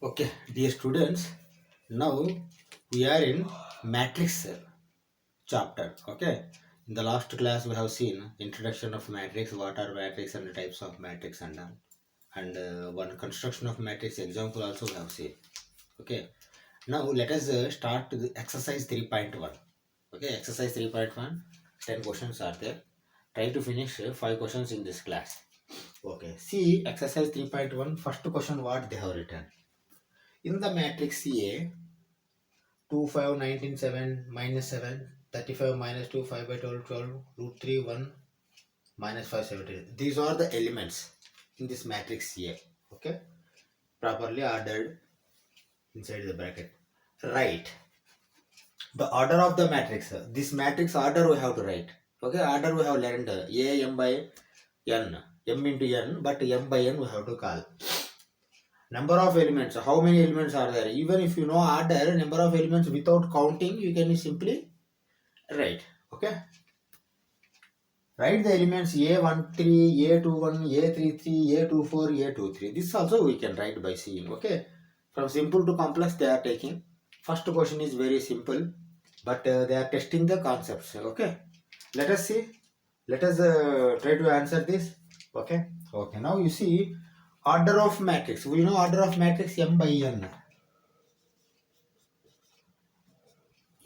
Okay, dear students, now we are in matrix chapter. Okay, in the last class we have seen introduction of matrix, what are matrix and the types of matrix and all. And one construction of matrix example also we have seen. Okay, now let us start the exercise 3.1. Okay, exercise 3.1, 10 questions are there. Try to finish 5 questions in this class. Okay, see exercise 3.1, first question what they have written. In the matrix A, 2, 5, 19, 7, minus 7, 35, minus 2, 5 by 12, 12, root 3, 1, minus 5, 17. These are the elements in this matrix A. Okay. Properly ordered inside the bracket. Write the order of the matrix. This matrix order we have to write. Okay. Order we have learned A m by n. M into n, but m by n we have to call. Number of elements. How many elements are there? Even if you know order, number of elements without counting, you can simply write. Okay. Write the elements A13, A21, A33, A24, A23. This also we can write by seeing. Okay. From simple to complex they are taking. First question is very simple, but they are testing the concepts. Okay. Let us see. Let us try to answer this. Okay. Okay. Now you see order of matrix. We know order of matrix m by n.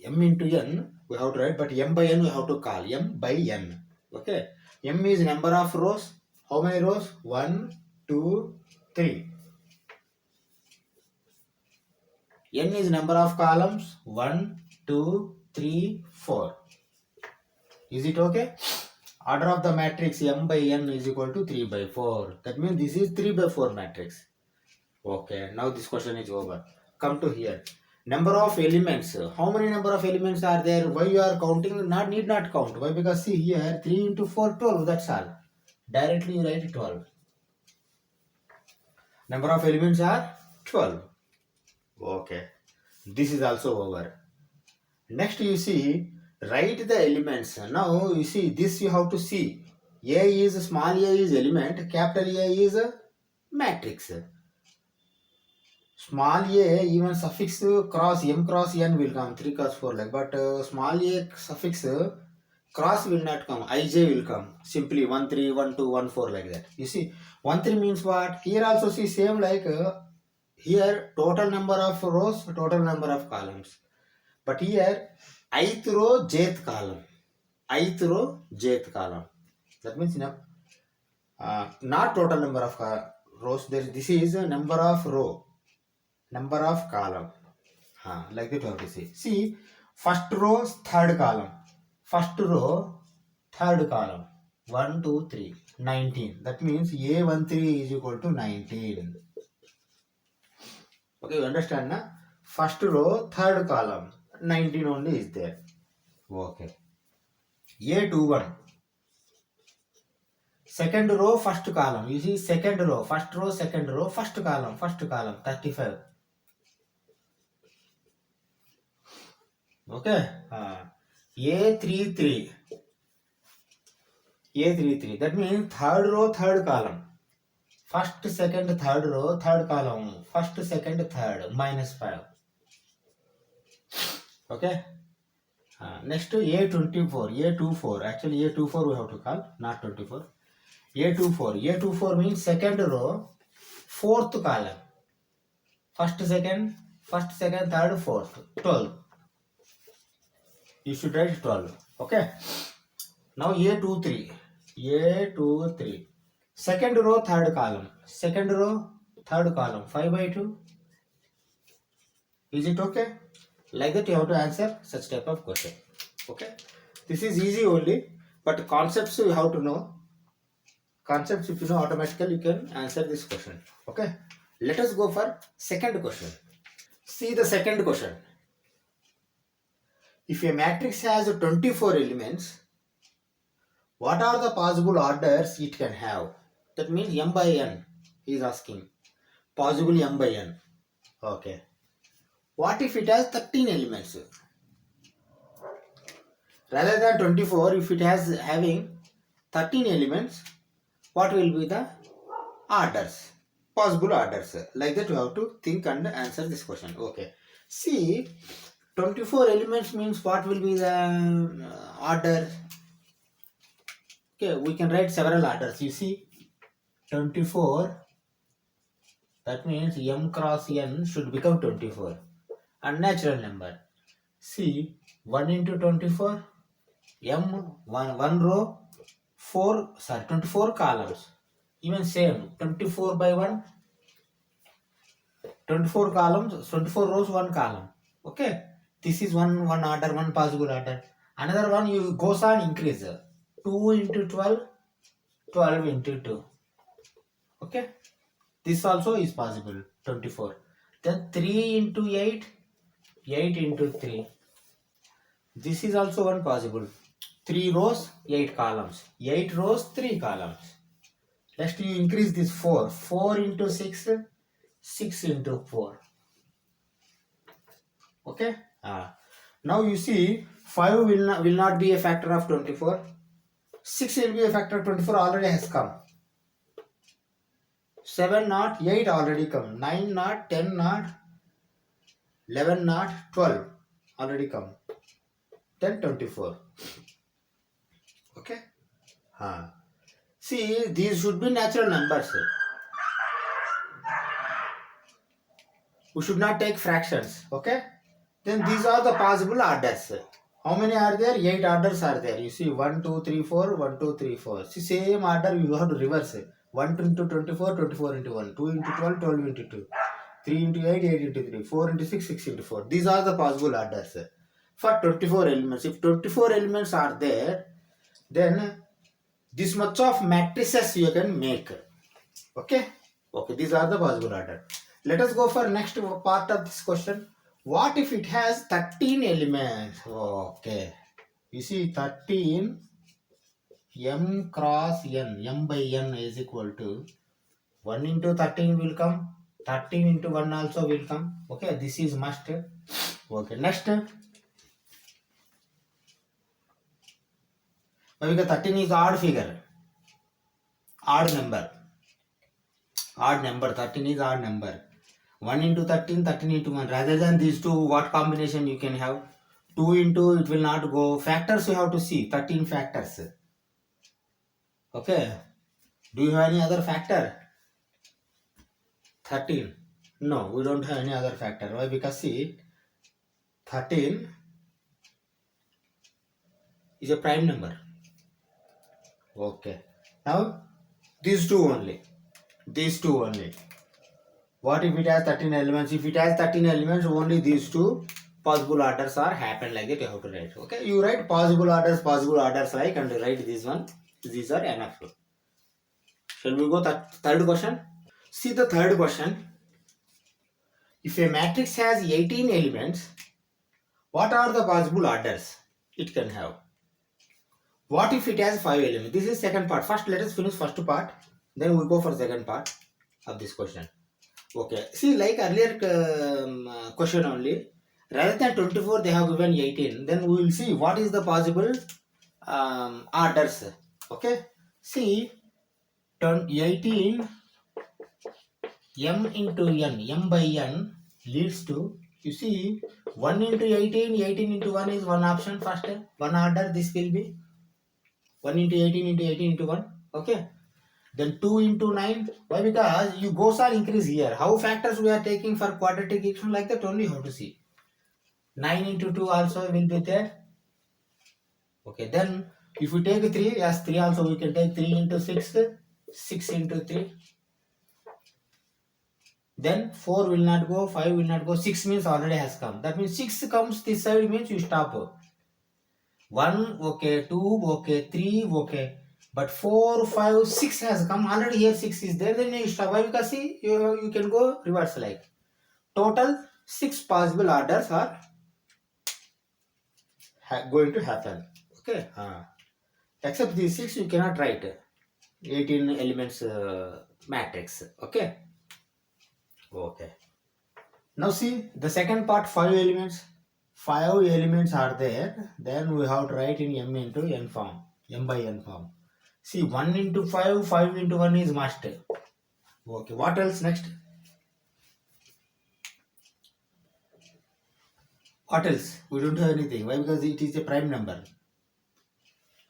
M into n we have to write, but m by n we have to call m by n. Okay. M is number of rows. How many rows? 1, 2, 3. N is number of columns. 1, 2, 3, 4. Is it okay? Order of the matrix m by n is equal to 3 by 4. That means this is 3 by 4 matrix. Okay. Now this question is over. Come to here. Number of elements. How many number of elements are there? Why you are counting? Need not count. Why? Because see here 3 into 4, 12. That's all. Directly you write 12. Number of elements are 12. Okay. This is also over. Next you see, write the elements. Now you see, this you have to see. A is, small a is element, capital A is a matrix. Small a, even suffix cross, m cross n will come, 3 cross 4 like, but small a suffix cross will not come, ij will come, simply 1 3 1 2 1 4 like that. You see 1 3 means what? Here also see same like here total number of rows, total number of columns, but here ith row jth column, ith row jth column. That means not total number of rows, this is a number of row, number of column. Like that you have to see. See, first row, third column. First row, third column. 1, 2, 3, 19. That means A13 is equal to 19. Okay, you understand, na? First row, third column. 19 only is there. Okay. A21. Second row, first column. You see, second row, first row, second row, first column, 35. Okay. A33. A33. That means third row, third column. First, second, third row, third column. First, second, third. Minus 5. Okay. Next to A24. A24. Actually, A24 we have to call, not 24. A24. A24 means second row, fourth column. First, second, third, fourth. 12. You should write 12. Okay. Now A23. A23. Second row, third column. Second row, third column. 5 by 2. Is it okay? Like that you have to answer such type of question. Okay. This is easy only, but concepts you have to know. Concepts if you know automatically you can answer this question. Okay. Let us go for second question. See the second question. If a matrix has 24 elements, what are the possible orders it can have? That means m by n. He is asking. Possible m by n. Okay. What if it has 13 elements? Rather than 24, if it has having 13 elements, what will be the orders? possible orders. Like that you have to think and answer this question. Okay. See, 24 elements means what will be the order? Okay, we can write several orders. You see, 24, that means m cross n should become 24. And natural number. See, 1 into 24, one row, 24 columns. Even same, 24 by 1, 24 columns, 24 rows, 1 column. Okay, this is one order, one possible order. Another one you goes on increase. 2 into 12, 12 into 2. Okay, this also is possible, 24. Then 3 into 8, 8 into 3. This is also one possible. 3 rows, 8 columns. 8 rows, 3 columns. Next you increase this 4. 4 into 6, 6 into 4. Okay. Now you see 5 will not be a factor of 24. 6 will be a factor of 24, already has come. 7 not, 8 already come. 9 not, 10 not, 11 not, 12 already come. Then 24. Okay. See, these should be natural numbers. We should not take fractions. Okay. Then these are the possible orders. How many are there? 8 orders are there. You see 1, 2, 3, 4, 1, 2, 3, 4. See, same order you have to reverse. 1 into 24, 24 into 1. 2 into 12, 12 into 2. 3 into 8, 8 into 3. 4 into 6, 6 into 4. These are the possible orders for 24 elements. If 24 elements are there, then this much of matrices you can make. Okay. Okay, these are the possible order. Let us go for next part of this question. What if it has 13 elements? Okay. You see 13, m cross n, m by n is equal to 1 into 13 will come. 13 into 1 also will come. Okay, this is must. Okay, next. Because 13 is odd figure. Odd number. Odd number. 13 is odd number. 1 into 13, 13 into 1. Rather than these two, what combination you can have? 2 into, it will not go. Factors you have to see. 13 factors. Okay. Do you have any other factor? 13. No, we don't have any other factor. Why? Because see, 13 is a prime number. Okay. Now, these two only. These two only. What if it has 13 elements? If it has 13 elements, only these two possible orders are happen like that. You have to write. Okay. You write possible orders like, and write this one. These are enough. Shall we go third question? See the third question. If a matrix has 18 elements, what are the possible orders it can have? What if it has 5 elements? This is second part. First, let us finish first part. Then we go for second part of this question. Okay. See, like earlier question only, rather than 24, they have given 18. Then we will see what is the possible orders. Okay. See, 18 m into n, m by n leads to, you see, 1 into 18, 18 into 1 is one option first. One order this will be 1 into 18 into 18 into 1. Okay. Then 2 into 9. Why? Because you goes on increase here. How factors we are taking for quadratic equation like that only how to see. 9 into 2 also will be there. Okay. Then if we take 3, yes, 3 also we can take 3 into 6, 6 into 3. Then 4 will not go, 5 will not go, 6 means already has come. That means 6 comes this side means you stop. 1, okay, 2, okay, 3, okay. But 4, 5, 6 has come. Already here 6 is there. Then you stop. Why? Because see, you can go reverse like. Total 6 possible orders are going to happen. Okay. Except these 6 you cannot write. 18 elements matrix. Okay. Okay. Now see the second part, 5 elements. 5 elements are there. Then we have to write in m into n form. M by n form. See, 1 into 5, 5 into 1 is must. Okay, what else next? What else? We don't have anything. Why? Because it is a prime number.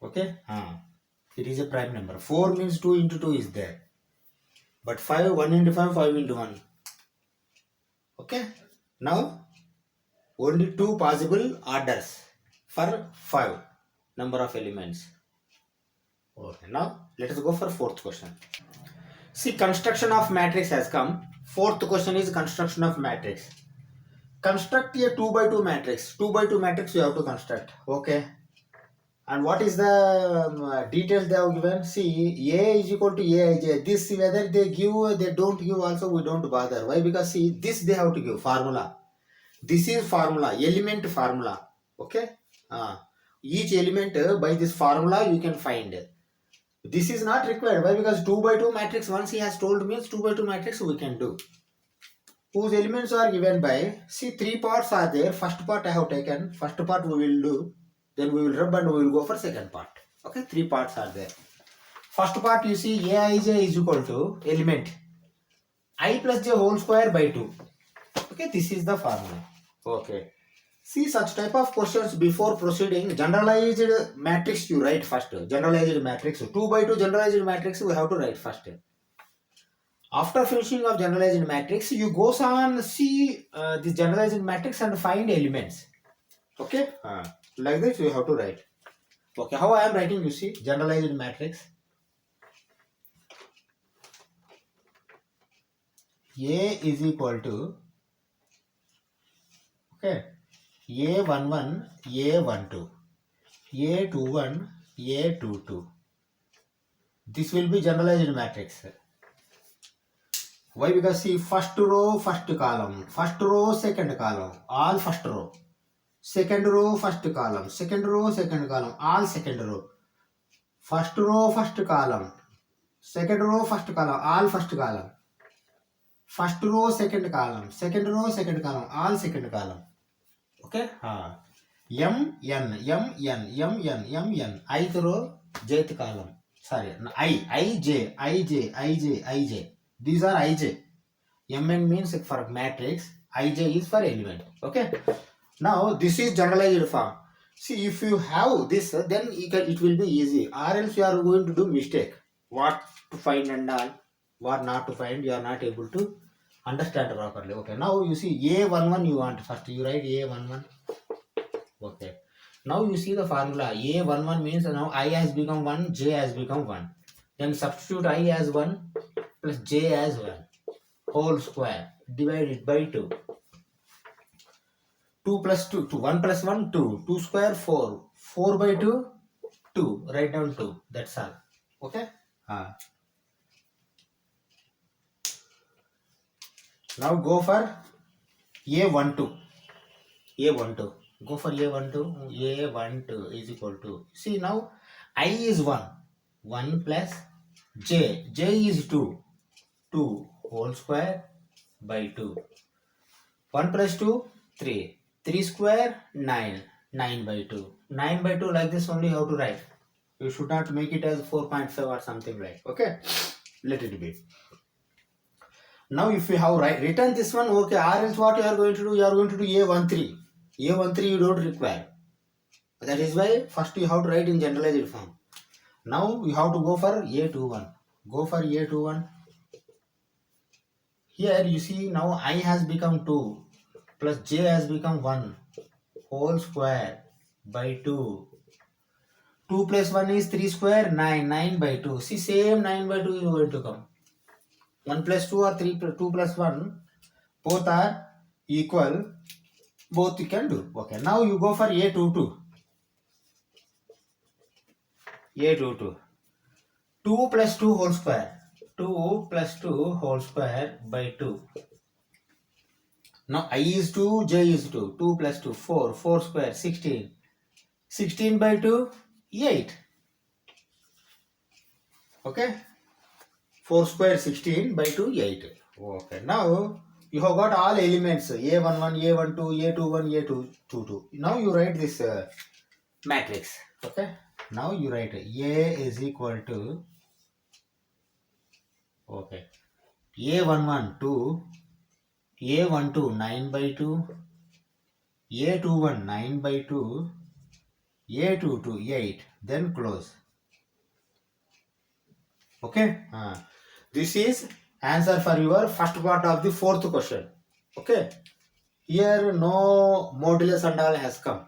Okay? It is a prime number. 4 means 2 into 2 is there. But 5, 1 into 5, 5 into 1. Okay? Now, only 2 possible orders for 5 number of elements. Okay, now let us go for fourth question. See, construction of matrix has come. Fourth question is construction of matrix. Construct a 2 by 2 matrix. 2 by 2 matrix you have to construct. Okay. And what is the details they have given? See, A is equal to Aij. This whether they give or they don't give also we don't bother. Why? Because see, this they have to give formula. This is formula, element formula. Okay. Each element by this formula you can find. This is not required. Why? Because 2 by 2 matrix once he has told means 2 by 2 matrix we can do. Whose elements are given by, see, 3 parts are there. First part I have taken. First part we will do. Then we will rub and we will go for second part. Okay, 3 parts are there. First part you see Aij is equal to element I plus j whole square by 2. Okay, this is the formula. Okay. See, such type of questions before proceeding, generalized matrix you write first. Generalized matrix. 2 by 2 generalized matrix we have to write first. After finishing of generalized matrix, you goes on see this generalized matrix and find elements. Okay, like this you have to write. Okay, how I am writing? You see, generalized matrix. A is equal to, okay, A11, A12, A21, A22. This will be generalized matrix. Why? Because see, first row, first column, first row, second column, all first row. Second row, first column, second row, second column, all second row. First row, first column, second row, first column, all first column. First row, second column, second row, second column, all second column. Okay? M, N, M, N, M, N, M, N. Ith row, jth column. Sorry, I, J, I, J, I, J, I, J. These are I, J. Mn means for matrix, Ij is for element. Okay? Now, this is generalized form. See, if you have this, then it will be easy. Or else you are going to do mistake. What to find and all, what not to find, you are not able to understand properly. Okay, now you see A11 you want first. You write A11. Okay. Now you see the formula. A11 means now I has become 1, J has become 1. Then substitute I as 1 plus J as 1. Whole square divided by 2. 2 plus 2, 1 plus 1, 2. 2 square, 4. 4 by 2, 2. Write down 2. That's all. Okay? Now go for A12. A12. Go for A12. A12 is equal to. See now, I is 1. 1 plus J. J is 2. 2 whole square by 2. 1 plus 2, 3. 3 square, 9. 9 by 2. 9 by 2 like this only you have to write. You should not make it as 4.5 or something like. Okay? Let it be. Now if you have written this one, okay, or else what you are going to do? You are going to do A13. A13 you don't require. That is why first you have to write in generalized form. Now you have to go for A21. Go for A21. Here you see now I has become 2 plus J has become 1 whole square by 2. 2 plus 1 is 3 square, 9. 9 by 2. See, same 9 by 2 is going to come. 1 plus 2 or 3 plus 2 plus 1, both are equal. Both you can do. Okay, now you go for A22. A22. 2 plus 2 whole square. 2 plus 2 whole square by 2. Now I is 2, J is 2. 2 plus 2, 4. 4 square, 16. 16 by 2, 8. Okay? 4 square, 16 by 2, 8. Okay, now you have got all elements A11, A12, A21, A22. Now you write this matrix. Okay? Now you write A is equal to, okay, A11 2, A12 9 by 2, A21 9 by 2, A22 8, then close. Okay. This is answer for your first part of the fourth question. Okay. Here no modulus and all has come.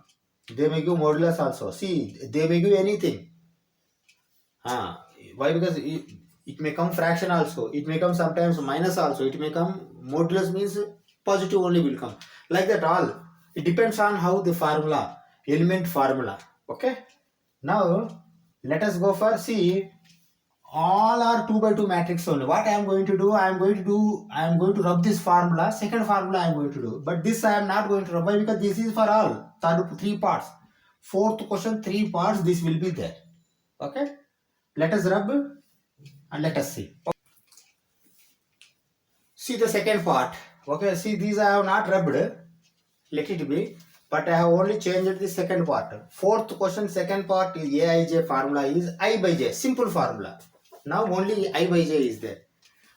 They may give modulus also. See, they may give anything. Why? Because it may come fraction also. It may come sometimes minus also. It may come modulus means positive only will come. Like that all. It depends on how the formula, element formula. Okay. Now let us go for see. All are 2 by 2 matrix only. What I am going to do? I am going to rub this formula. Second formula I am going to do. But this I am not going to rub. Why? Because this is for all. Third 3 parts. Fourth question 3 parts. This will be there. Okay. Let us rub and let us see. See the second part. Okay. See, these I have not rubbed. Let it be. But I have only changed the second part. Fourth question second part is Aij formula is I by j. Simple formula. Now only I by j is there.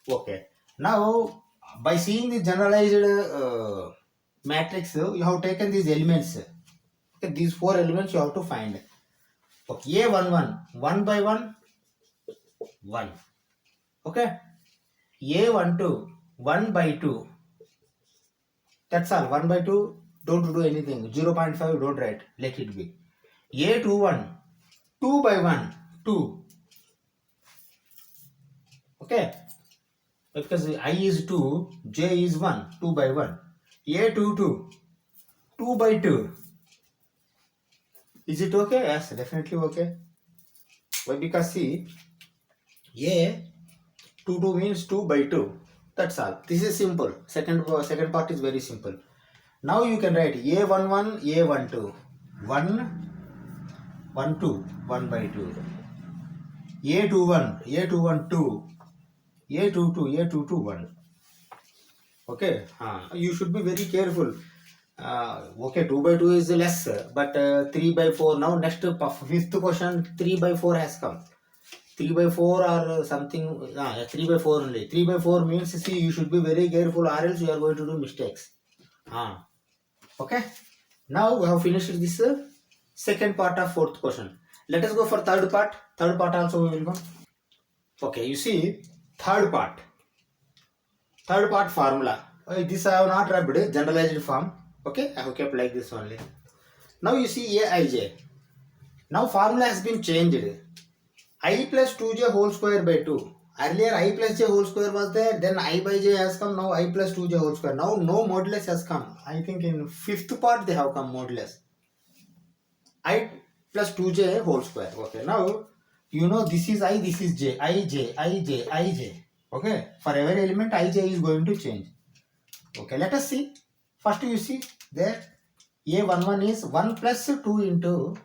Okay. Now by seeing the generalized matrix, you have taken these elements. Okay, these 4 elements you have to find. Okay. A11 1 by 1 1. Okay. A12 1 by 2. That's all. 1 by 2. Don't do anything. 0.5 don't write. Let it be. A21 2 by 1 2. Okay. Because I is 2, j is 1, 2 by 1. A22 2 by 2. Is it okay? Yes, definitely okay. Why? Because see, A22 means 2 by 2. That's all. This is simple. Second part is very simple. Now you can write A11, A12, 1, 1, 2, 1 by 2. A21, A21, 2, A22, A22, 1. Okay. You should be very careful. Okay, 2 by 2 is less, but 3 by 4. Now next fifth question, 3 by 4 has come. 3 by 4 or something, 3 by 4 only. 3 by 4 means, see, you should be very careful or else you are going to do mistakes. Okay. Now we have finished this second part of fourth question. Let us go for third part. Third part also we will go. Okay, you see, third part formula. This I have not rubbed, generalized form. Okay, I have kept like this only. Now you see Aij. Now formula has been changed. I plus 2j whole square by 2. Earlier I plus j whole square was there, then I by j has come, now I plus 2j whole square. Now no modulus has come. I think in fifth part they have come modulus. I plus 2j whole square. Okay, now you know this is I, this is j. Ij. Okay, for every element Ij is going to change. Okay, let us see. First you see there A11 is 1 plus 2 into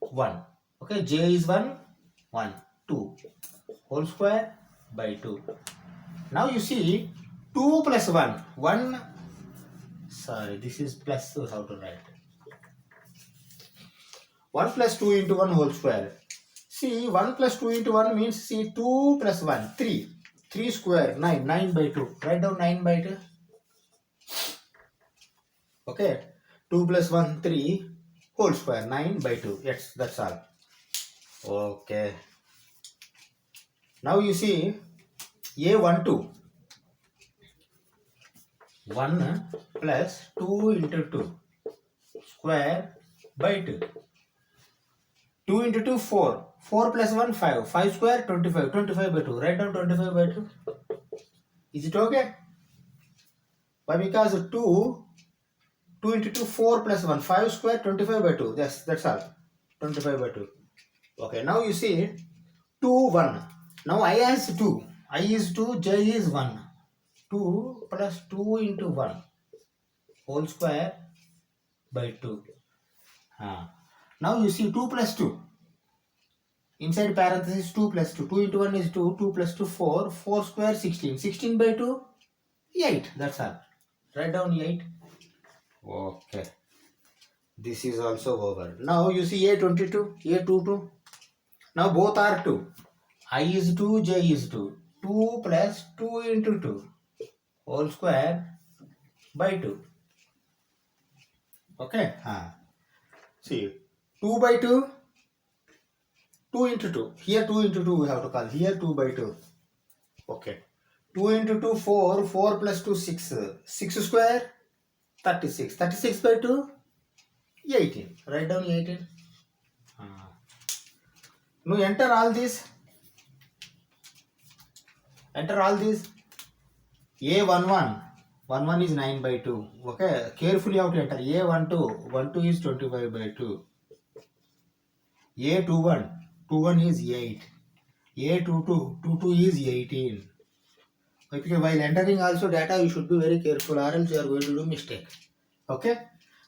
1. Okay, j is 1, 1, 2 whole square by 2. Now you see 2 plus 1, 1, sorry, this is plus, so how to write? 1 plus 2 into 1 whole square. See, 1 plus 2 into 1 means, see, 2 plus 1, 3. 3 square, 9, 9 by 2. Write down 9 by 2. Okay, 2 plus 1, 3 whole square, 9 by 2. Yes, that's all. Okay. Now you see A12 1 plus 2 into 2 square by 2. 2 into 2 4. 4 plus 1 5. 5 square 25. 25 by 2. Write down 25 by 2. Is it okay? Why? Because 2 into 2 4 plus 1. 5 square 25 by 2. Yes, that's all. 25 by 2. Okay, now you see 2 1. Now I has 2. I is 2, j is 1. 2 plus 2 into 1 whole square by 2. Now you see 2 plus 2. Inside parenthesis 2 plus 2. 2 into 1 is 2. 2 plus 2 4. 4 square 16. 16 by 2 8. That's all. Write down 8. Okay. This is also over. Now you see A22, A22. Now both are 2. I is 2, j is 2. 2 plus 2 into 2 whole square by 2. Okay. See, 2 by 2, 2 into 2. Here 2 into 2 we have to call. Here 2 by 2. Okay. 2 into 2, 4. 4 plus 2, 6. 6 square, 36. 36 by 2, 18. Write down 18. Now enter all these. Enter all these. A11. 11 is 9 by 2. Okay. Carefully you have to enter. A12. 12 is 25 by 2. A21. 21 is 8. A22. 22 is 18. Okay, while entering also data, you should be very careful or else you are going to do mistake. Okay.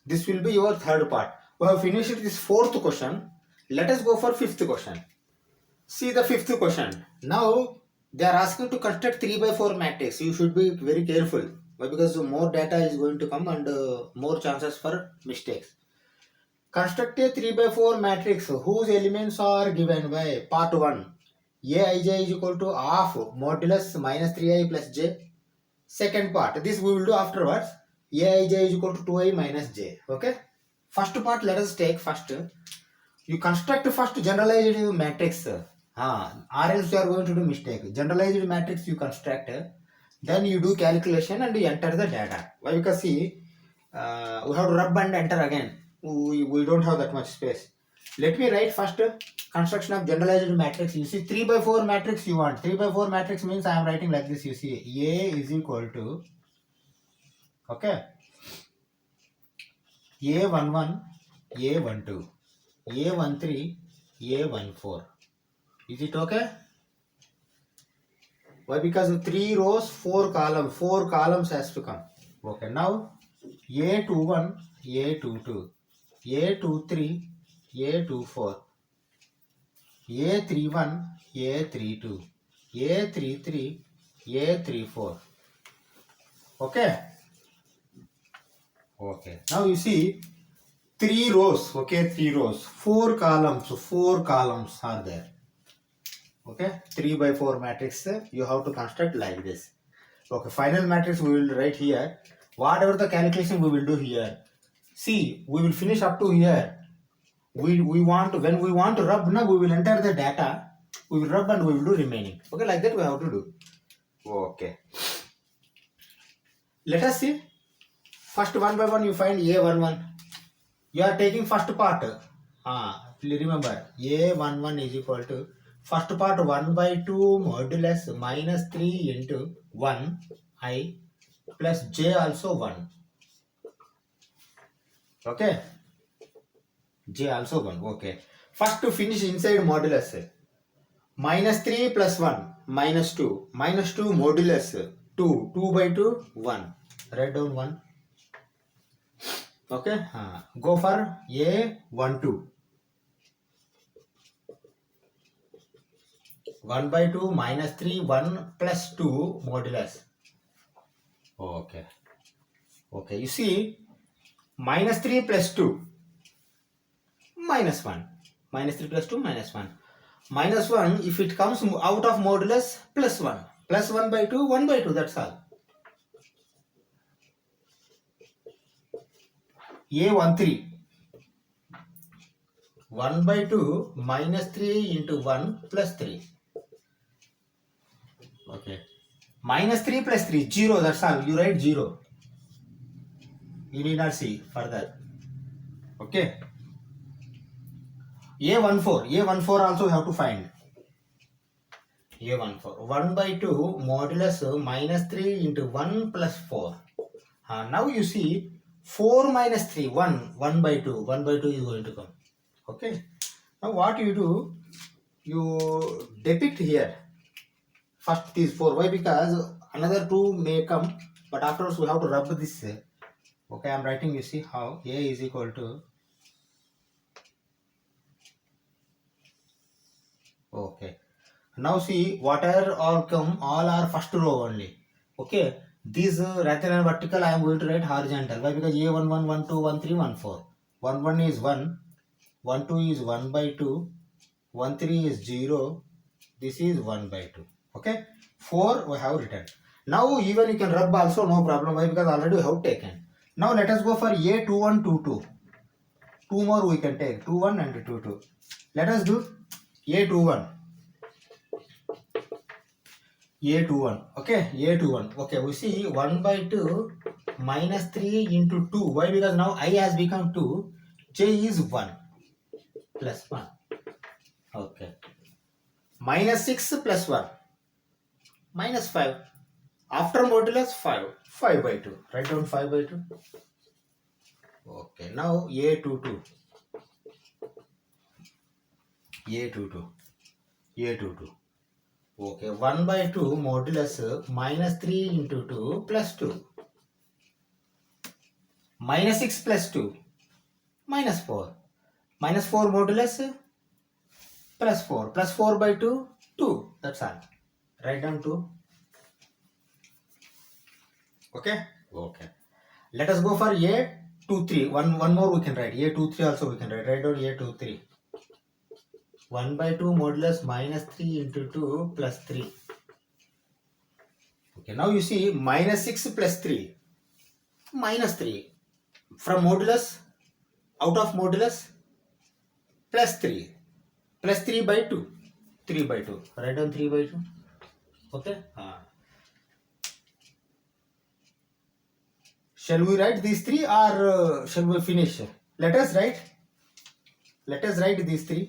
This will be your third part. We have finished this fourth question. Let us go for fifth question. See the fifth question. Now they are asking to construct 3 by 4 matrix. You should be very careful. Why? Because more data is going to come and more chances for mistakes. Construct a 3 by 4 matrix whose elements are given by part 1. Aij is equal to half modulus minus 3i plus j. Second part, this we will do afterwards. Aij is equal to 2i minus j. Okay. First part, let us take first. You construct first generalized matrix. Or else you are going to do mistake. Generalized matrix you construct. Then you do calculation and you enter the data. Why? Because see, we have to rub and enter again. We don't have that much space. Let me write first construction of generalized matrix. You see 3 by 4 matrix you want. 3 by 4 matrix means I am writing like this. You see A is equal to, okay, A11, A12, A13, A14. Is it okay? Why? Because 3 rows, 4 columns. 4 columns has to come. Okay, now A21, A22, A23, A24, A31, A32, A33, A34. Okay. Okay. Now you see 3 rows. Okay, 3 rows. 4 columns. 4 columns are there. Okay. 3 by 4 matrix. You have to construct like this. Okay. Final matrix we will write here. Whatever the calculation we will do here. See, we will finish up to here. We want to, when we want to rub, now we will enter the data, we will rub and we will do remaining. Okay, like that we have to do. Okay. Let us see. First one by one you find A11. You are taking first part. Remember, A11 is equal to first part 1 by 2 modulus minus 3 into 1 I plus j also 1. Okay. J also 1. Okay. First to finish inside modulus. Minus 3 plus 1. Minus 2. Minus 2 modulus 2. 2 by 2. 1. Write down 1. Okay. Go for A12. 1 by 2 minus 3. 1 plus 2 modulus. Okay. Okay. You see. Minus 3 plus 2. Minus 1. Minus 3 plus 2 minus 1. Minus 1, if it comes out of modulus, plus 1. Plus 1 by 2, 1 by 2, that's all. A13. 1 by 2 minus 3 into 1 plus 3. Okay. Minus 3 plus 3, 0, that's all. You write 0. You need not see further. Okay. A14 also have to find. A14. 1 by 2 modulus minus 3 into 1 plus 4. Now you see 4 minus 3, 1. 1 by 2. 1 by 2 is going to come. Okay. Now what you do, you depict here. First these 4. Why? Because another 2 may come, but afterwards we have to rub this. Okay, I am writing, you see how A is equal to. Okay. Now see, whatever all come, all are first row only. Okay. These rather than vertical, I am going to write horizontal. Why? Because A11, 1, 2, 1, 3, 1, 4. 1, 1 is 1. 1, 2 is 1 by 2. 1, 3 is 0. This is 1 by 2. Okay. 4 we have written. Now even you can rub also, no problem. Why? Because already we have taken. Now let us go for A21, 22. Two more we can take, 21 and 22. Let us do A21. A21. Okay, A21. Okay, we see 1 by 2 minus 3 into 2. Why? Because now I has become 2. J is 1 plus 1. Okay. Minus 6 plus 1. Minus 5. After modulus 5. 5 by 2. Write down 5 by 2. Okay. Now A22. A22. A22. Okay. 1 by 2 modulus minus 3 into 2 plus 2. Minus 6 plus 2. Minus 4. Minus 4 modulus plus 4. Plus 4 by 2. 2. That's all. Write down 2. Okay. Okay. Let us go for A23. One more we can write. A23 also we can write. Write down A23. 1 by 2 modulus minus 3 into 2 plus 3. Okay, now you see minus 6 plus 3. Minus 3. From modulus, out of modulus, plus 3. Plus 3 by 2. 3 by 2. Write down 3 by 2. Okay. Shall we write these 3 or shall we finish? Let us write these 3.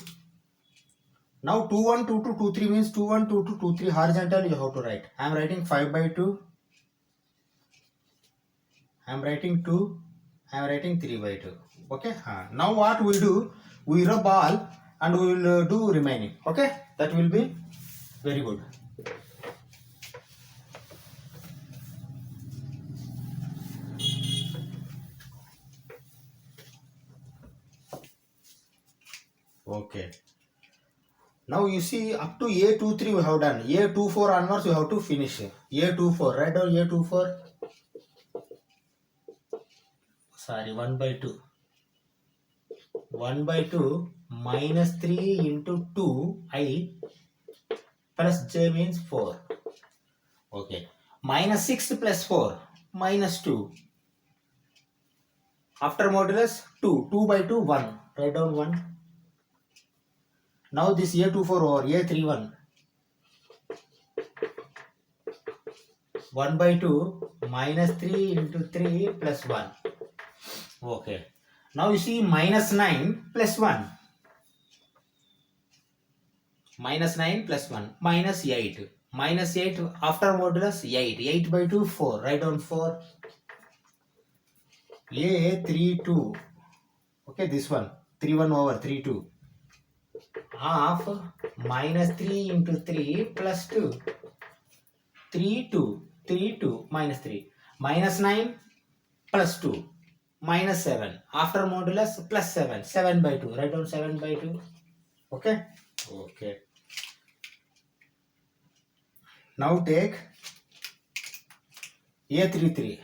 Now 2 1 2 2 2 3 means 2 1 2 2 2 3 horizontal you have to write. I am writing 5 by 2. I am writing 2. I am writing 3 by 2. Okay. Now what we will do? We rub all and we will do remaining. Okay. That will be very good. Okay. Now you see up to A23 we have done. A24 onwards we have to finish. A24. Write down A24. Sorry, 1 by 2. 1 by 2 minus 3 into 2i plus j means 4. Okay. Minus 6 plus 4 minus 2. After modulus 2. 2 by 2 1. Write down 1. Now this A24 over A31. 1 by 2 minus 3 into 3 plus 1. Okay. Now you see minus 9 plus 1. Minus 9 plus 1. Minus 8. Minus 8 after modulus 8. 8 by 2 4. Write down 4. A32. Okay, this one. 3 1 over 3 2. Half minus 3 into 3 plus 2. 3 2. 3 2 minus 3. Minus 9 plus 2. Minus 7. After modulus plus 7. 7 by 2. Write down 7 by 2. Okay. Okay. Now take A33.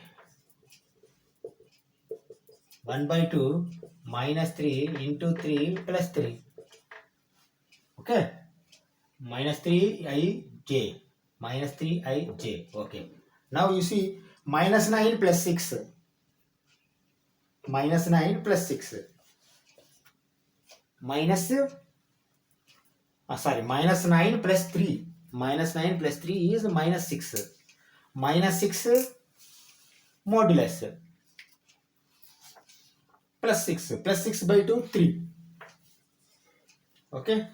1 by 2 minus 3 into 3 plus 3. Okay. Minus 3ij. Minus 3ij. Okay. Now you see minus 9 plus 6. Minus 9 plus 6. Minus 9 plus 3. Minus 9 plus 3 is minus 6. Minus 6 modulus. Plus 6. Plus 6 by 2, 3. Okay.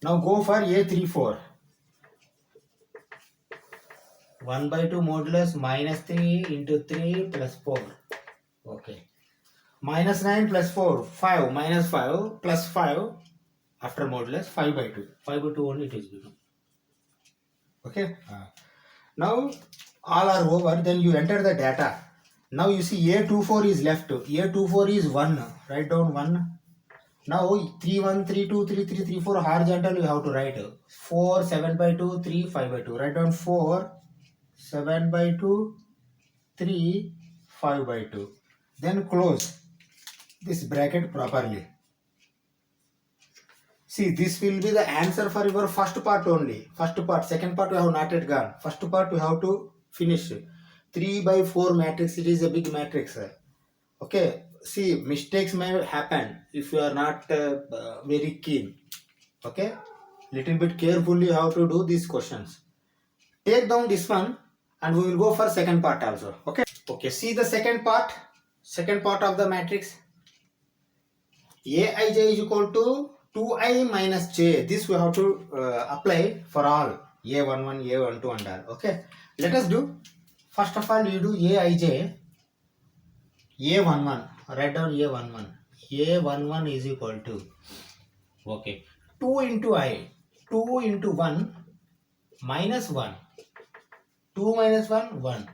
Now go for A34. 1 by 2 modulus minus 3 into 3 plus 4. Okay. Minus 9 plus 4. 5. Minus 5 plus 5. After modulus 5 by 2. 5 by 2 only it is given. Okay. Now all are over. Then you enter the data. Now you see A24 is left. A24 is 1. Write down 1. Now 3 1 3 2 3 3 3 4 horizontal you have to write. 4 7 by 2 3 5 by 2. Write down 4 7 by 2 3 5 by 2. Then close this bracket properly. See, this will be the answer for your first part only. First part, second part we have not yet gone. First part we have to finish. 3 by 4 matrix, it is a big matrix. Okay, see, mistakes may happen if you are not very keen. Okay, little bit carefully how to do these questions. Take down this one and we will go for second part also. Okay, okay, see the second part of the matrix. Aij is equal to 2i minus j. This we have to apply for all a11, a12 and all. Okay, let us do. First of all, you do aij, a11. Write down a11. A11 is equal to, okay, 2 into I. 2 into 1 minus 1. 2 minus 1, 1.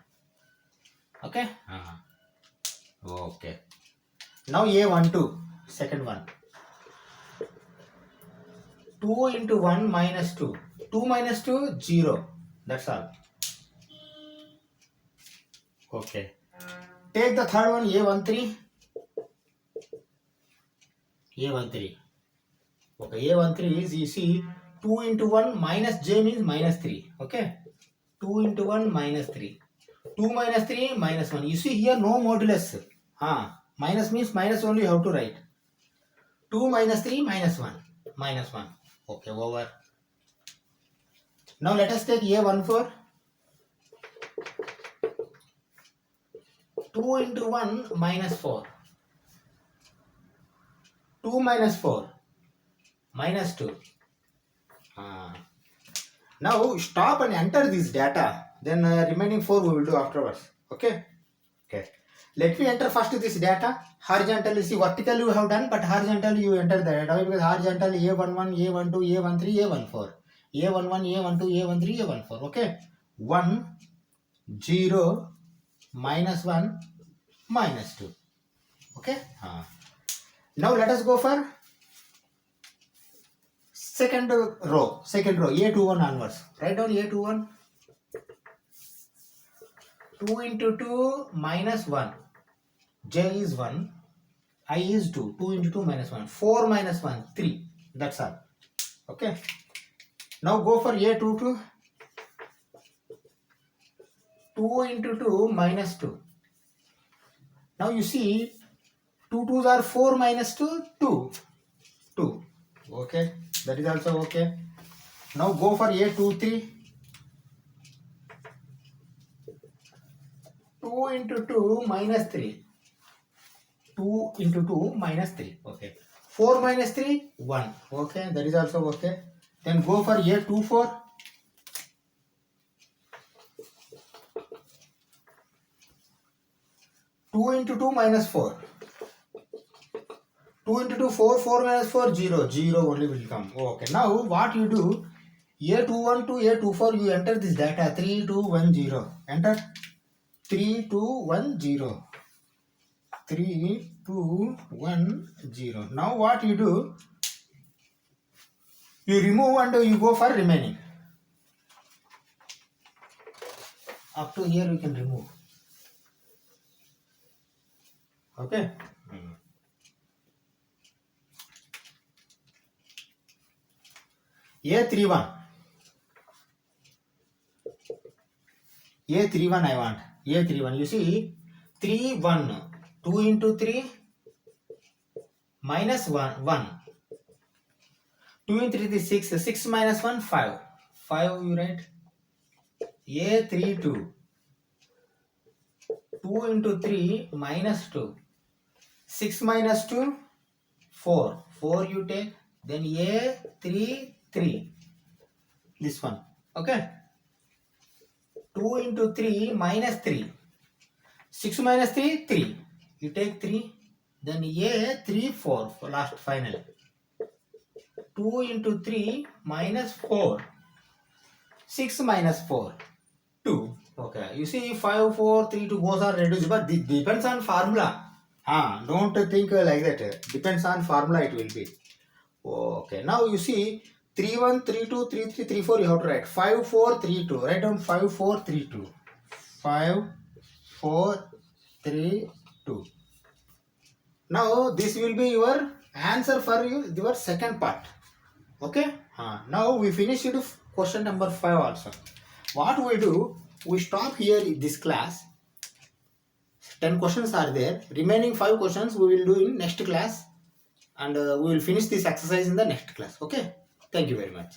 Okay? Okay. Now a12, second one. 2 into 1 minus 2. 2 minus 2, 0. That's all. Okay. Take the third one, a13. a13. Okay, a13 is, you see, 2 into 1 minus j means minus 3. Okay. 2 into 1 minus 3. 2 minus 3 minus 1. You see here no modulus. Minus means minus only you have to write. 2 minus 3 minus 1. Minus 1. Okay, over. Now let us take a14. 2 into 1 minus 4. 2 minus 4 minus 2. Now stop and enter this data. Then remaining 4 we will do afterwards. Okay. Okay. Let me enter first this data. Horizontally, see, vertically you have done, but horizontally you enter the data because horizontally a11, a12, a13, a14. a11, a12, a13, a14. Okay. 1, 0, minus 1, minus 2. Okay. Now let us go for second row, a21 onwards. Write down a21. 2 into 2 minus 1. J is 1. I is 2. 2 into 2 minus 1. 4 minus 1, 3. That's all. Okay. Now go for a22. 2 into 2 minus 2. Now you see, 2 2s are 4 minus 2, 2. 2. Okay. That is also okay. Now go for a23. 2 into 2 minus 3. 2 into 2 minus 3. Okay. 4 minus 3, 1. Okay. That is also okay. Then go for a24. 2 into 2 minus 4. 2 into 2, 4. 4 minus 4, 0. 0 only will come. Okay. Now what you do, a21 to a24, you enter this data 3, 2, 1, 0. Enter 3, 2, 1, 0. 3, 2, 1, 0. Now what you do, you remove and you go for remaining. Up to here you can remove. Okay. A31. A31 I want. A31. You see, 3, 1. 2 into 3 minus 1, 1. 2 into 3 is 6. 6 minus 1, 5. 5 you write. A32. 2 into 3 minus 2. 6 minus 2, 4. 4 you take. Then A33. This one. Okay. 2 into 3 minus 3. 6 minus 3, 3. You take 3. Then A34 for last final. 2 into 3 minus 4. 6 minus 4, 2. Okay. You see 5, 4, 3, 2 goes are reduced, but it depends on formula. Don't think like that. Depends on formula it will be. Okay. Now you see 3, 1, 3, 2, 3, 3, 3, 4 you have to write. 5, 4, 3, 2. Write down 5, 4, 3, 2. 5, 4, 3, 2. Now this will be your answer for your second part. Okay. Now we finished question number 5 also. What we do, we stop here in this class. 10 questions are there. Remaining 5 questions we will do in next class, and we will finish this exercise in the next class. Okay. Thank you very much.